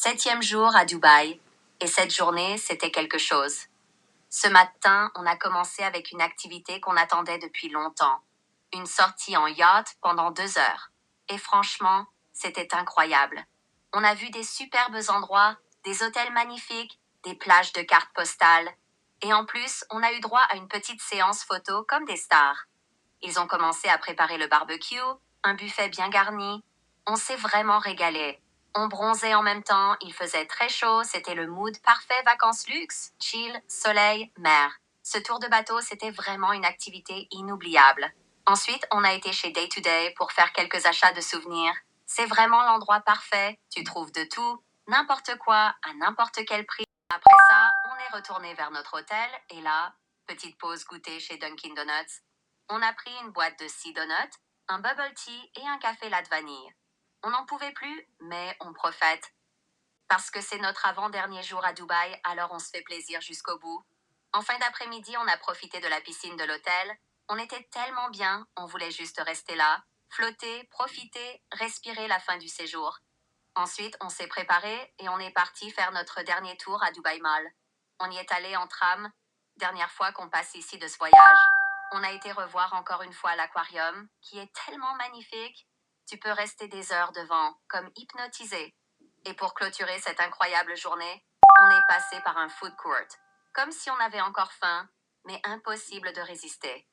7e jour à Dubaï, et cette journée, c'était quelque chose. Ce matin, on a commencé avec une activité qu'on attendait depuis longtemps. Une sortie en yacht pendant 2 heures. Et franchement, c'était incroyable. On a vu des superbes endroits, des hôtels magnifiques, des plages de cartes postales. Et en plus, on a eu droit à une petite séance photo comme des stars. Ils ont commencé à préparer le barbecue, un buffet bien garni. On s'est vraiment régalé. On bronzait en même temps, il faisait très chaud, c'était le mood parfait vacances luxe, chill, soleil, mer. Ce tour de bateau, c'était vraiment une activité inoubliable. Ensuite, on a été chez Day to Day pour faire quelques achats de souvenirs. C'est vraiment l'endroit parfait, tu trouves de tout, n'importe quoi, à n'importe quel prix. Après ça, on est retourné vers notre hôtel et là, petite pause goûter chez Dunkin' Donuts. On a pris une boîte de 6 donuts, un bubble tea et un café latte vanille. On n'en pouvait plus, mais on profite. Parce que c'est notre avant-dernier jour à Dubaï, alors on se fait plaisir jusqu'au bout. En fin d'après-midi, on a profité de la piscine de l'hôtel. On était tellement bien, on voulait juste rester là, flotter, profiter, respirer la fin du séjour. Ensuite, on s'est préparé et on est parti faire notre dernier tour à Dubaï Mall. On y est allé en tram, dernière fois qu'on passe ici de ce voyage. On a été revoir encore une fois l'aquarium, qui est tellement magnifique. Tu peux rester des heures devant, comme hypnotisé. Et pour clôturer cette incroyable journée, on est passé par un food court. Comme si on avait encore faim, mais impossible de résister.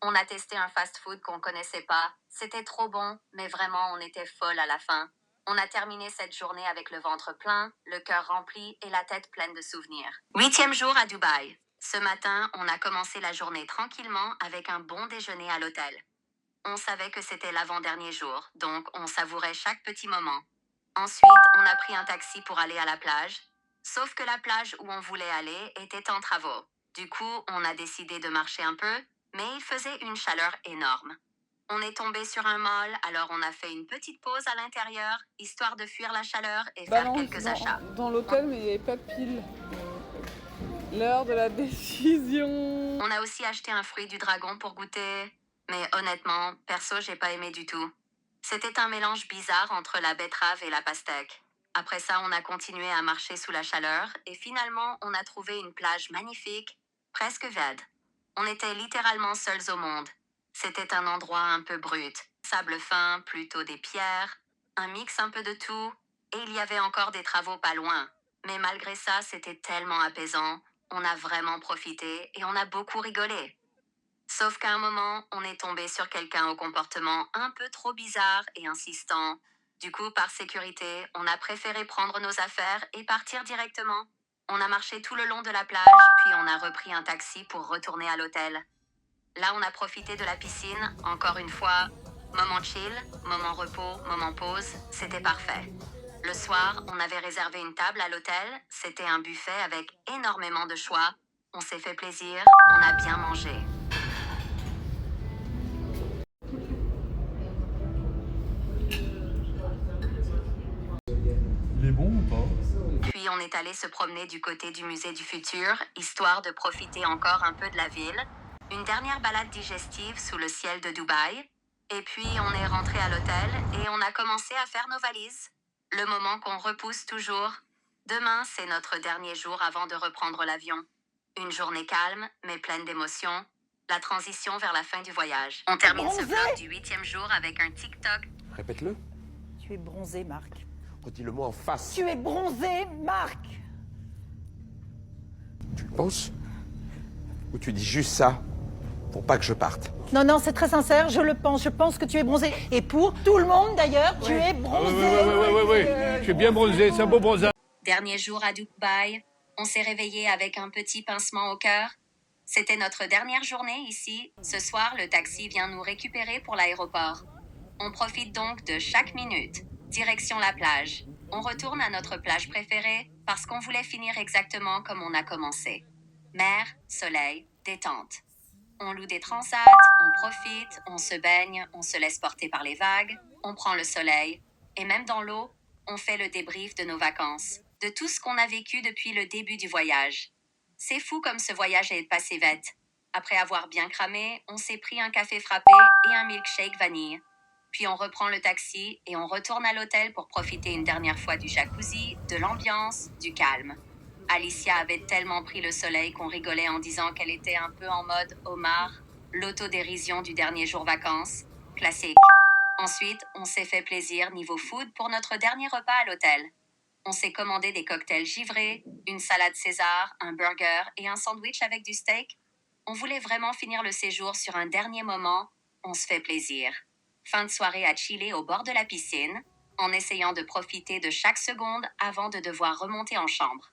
On a testé un fast-food qu'on connaissait pas. C'était trop bon, mais vraiment on était folle à la fin. On a terminé cette journée avec le ventre plein, le cœur rempli et la tête pleine de souvenirs. 8e jour à Dubaï. Ce matin, on a commencé la journée tranquillement avec un bon déjeuner à l'hôtel. On savait que c'était l'avant-dernier jour, donc on savourait chaque petit moment. Ensuite, on a pris un taxi pour aller à la plage. Sauf que la plage où on voulait aller était en travaux. Du coup, on a décidé de marcher un peu, mais il faisait une chaleur énorme. On est tombé sur un mall, alors on a fait une petite pause à l'intérieur, histoire de fuir la chaleur et faire Balance quelques achats. dans l'hôtel, mais il n'y avait pas de pile. L'heure de la décision. On a aussi acheté un fruit du dragon pour goûter, mais honnêtement, perso, j'ai pas aimé du tout. C'était un mélange bizarre entre la betterave et la pastèque. Après ça, on a continué à marcher sous la chaleur et finalement, on a trouvé une plage magnifique, presque vide. On était littéralement seuls au monde. C'était un endroit un peu brut. Sable fin, plutôt des pierres, un mix un peu de tout, et il y avait encore des travaux pas loin. Mais malgré ça, c'était tellement apaisant. On a vraiment profité et on a beaucoup rigolé. Sauf qu'à un moment, on est tombé sur quelqu'un au comportement un peu trop bizarre et insistant. Du coup, par sécurité, on a préféré prendre nos affaires et partir directement. On a marché tout le long de la plage, puis on a repris un taxi pour retourner à l'hôtel. Là, on a profité de la piscine, encore une fois. Moment chill, moment repos, moment pause, c'était parfait. Le soir, on avait réservé une table à l'hôtel, c'était un buffet avec énormément de choix. On s'est fait plaisir, on a bien mangé. Il est bon ou pas? Puis on est allé se promener du côté du musée du futur, histoire de profiter encore un peu de la ville. Une dernière balade digestive sous le ciel de Dubaï. Et puis on est rentré à l'hôtel et on a commencé à faire nos valises. Le moment qu'on repousse toujours. Demain, c'est notre dernier jour avant de reprendre l'avion. Une journée calme, mais pleine d'émotions. La transition vers la fin du voyage. On termine ce vlog du 8e jour avec un TikTok. Répète-le. Tu es bronzé, Marc. Redis-le-moi en face. Tu es bronzé, Marc. Tu le penses? Ou tu dis juste ça pour pas que je parte? Non, non, c'est très sincère, je le pense. Je pense que tu es bronzé. Et pour tout le monde, d'ailleurs, tu es bronzé. Oui. Je suis bien bronzé, c'est un beau bronzage. Dernier jour à Dubaï, on s'est réveillé avec un petit pincement au cœur. C'était notre dernière journée ici. Ce soir, le taxi vient nous récupérer pour l'aéroport. On profite donc de chaque minute. Direction la plage. On retourne à notre plage préférée parce qu'on voulait finir exactement comme on a commencé. Mer, soleil, détente. On loue des transats, on profite, on se baigne, on se laisse porter par les vagues, on prend le soleil. Et même dans l'eau, on fait le débrief de nos vacances, de tout ce qu'on a vécu depuis le début du voyage. C'est fou comme ce voyage est passé vite. Après avoir bien cramé, on s'est pris un café frappé et un milkshake vanille. Puis on reprend le taxi et on retourne à l'hôtel pour profiter une dernière fois du jacuzzi, de l'ambiance, du calme. Alicia avait tellement pris le soleil qu'on rigolait en disant qu'elle était un peu en mode homard, l'autodérision du dernier jour vacances, classique. Ensuite, on s'est fait plaisir niveau food pour notre dernier repas à l'hôtel. On s'est commandé des cocktails givrés, une salade César, un burger et un sandwich avec du steak. On voulait vraiment finir le séjour sur un dernier moment. On se fait plaisir. Fin de soirée à chiller au bord de la piscine, en essayant de profiter de chaque seconde avant de devoir remonter en chambre.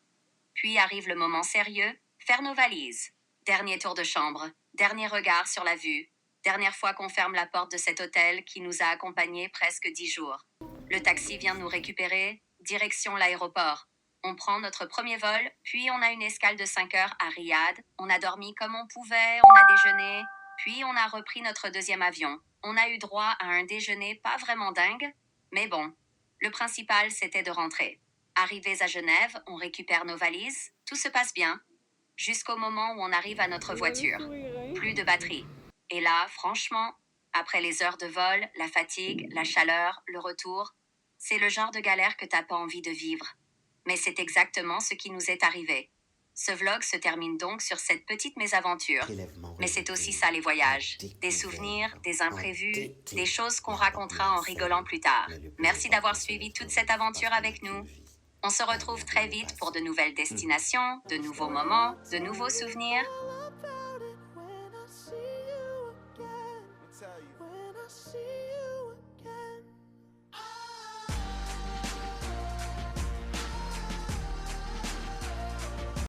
Puis arrive le moment sérieux, faire nos valises. Dernier tour de chambre, dernier regard sur la vue, dernière fois qu'on ferme la porte de cet hôtel qui nous a accompagnés presque 10 jours. Le taxi vient nous récupérer, direction l'aéroport. On prend notre premier vol, puis on a une escale de 5 heures à Riyad. On a dormi comme on pouvait, on a déjeuné, puis on a repris notre deuxième avion. On a eu droit à un déjeuner pas vraiment dingue, mais bon, le principal c'était de rentrer. Arrivés à Genève, on récupère nos valises, tout se passe bien, jusqu'au moment où on arrive à notre voiture. Plus de batterie. Et là, franchement, après les heures de vol, la fatigue, la chaleur, le retour, c'est le genre de galère que t'as pas envie de vivre. Mais c'est exactement ce qui nous est arrivé. Ce vlog se termine donc sur cette petite mésaventure. Mais c'est aussi ça les voyages. Des souvenirs, des imprévus, des choses qu'on racontera en rigolant plus tard. Merci d'avoir suivi toute cette aventure avec nous. On se retrouve très vite pour de nouvelles destinations, de nouveaux moments, de nouveaux souvenirs.